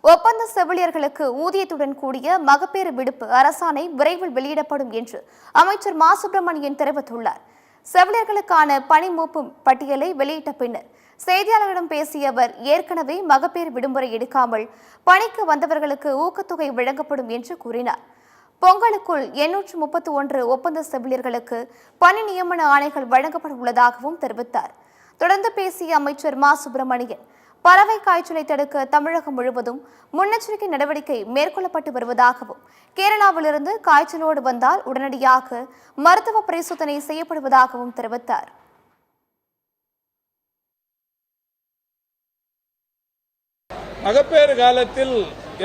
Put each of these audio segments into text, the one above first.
ஒப்பந்த செவிலியர்களுக்கு ஊதியத்துடன் கூடிய மகப்பேறு விடுப்பு அரசாணை விரைவில் வெளியிடப்படும் என்று அமைச்சர் மா சுப்பிரமணியன் தெரிவித்துள்ளார். செவிலியர்களுக்கான பணி மூப்பு பட்டியலை வெளியிட்ட பின்னர் செய்தியாளர்களிடம் பேசிய அவர், ஏற்கனவே மகப்பேறு விடுமுறை எடுக்காமல் பணிக்கு வந்தவர்களுக்கு ஊக்கத்தொகை வழங்கப்படும் என்று கூறினார். பொங்கலுக்குள் 831 ஒப்பந்த செவிலியர்களுக்கு பணி நியமன ஆணைகள் வழங்கப்பட உள்ளதாகவும் தெரிவித்தார். தொடர்ந்து பேசிய அமைச்சர் மா சுப்பிரமணியன், பறவை காய்ச்சலை தடுக்க தமிழகம் முழுவதும் முன்னெச்சரிக்கை நடவடிக்கை மேற்கொள்ளப்பட்டு வருவதாகவும், கேரளாவிலிருந்து காய்ச்சலோடு வந்தால் உடனடியாக மருத்துவ பரிசோதனை செய்யப்படுவதாகவும் தெரிவித்தார். மகப்பேறு காலத்தில்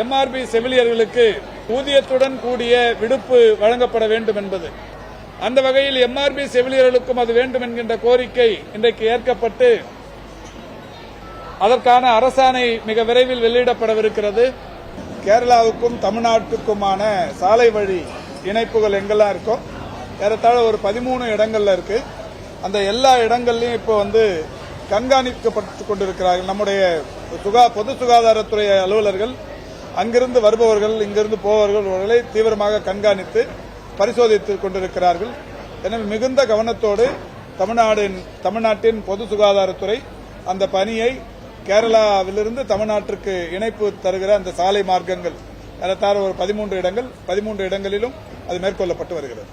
எம்ஆர்பி செவிலியர்களுக்கு ஊதியத்துடன் கூடிய விடுப்பு வழங்கப்பட வேண்டும் என்பது, அந்த வகையில் எம்ஆர்பி செவிலியர்களுக்கும் அது வேண்டும் என்கின்ற கோரிக்கை இன்றைக்கு ஏற்கப்பட்டு அதற்கான அரசாணை மிக விரைவில் வெளியிடப்படவிருக்கிறது. கேரளாவுக்கும் தமிழ்நாட்டுக்குமான சாலை வழி இணைப்புகள் எங்கெல்லாம் இருக்கோ ஏறத்தாழ ஒரு 13 இடங்கள்ல இருக்கு. அந்த எல்லா இடங்கள்லயும் இப்போ கண்காணிக்கப்பட்டு கொண்டிருக்கிறார்கள். நம்முடைய பொது சுகாதாரத்துறை அலுவலர்கள் அங்கிருந்து வருபவர்கள் இங்கிருந்து போபவர்களை தீவிரமாக கண்காணித்து பரிசோதித்துக் கொண்டிருக்கிறார்கள். எனவே மிகுந்த கவனத்தோடு தமிழ்நாட்டின் பொது சுகாதாரத்துறை அந்த பணியை கேரளாவிலிருந்து தமிழ்நாட்டிற்கு இணைப்பு தருகிற அந்த சாலை மார்க்கங்கள் ஏறத்தாழ ஒரு 13 இடங்களிலும் அது மேற்கொள்ளப்பட்டு வருகிறது.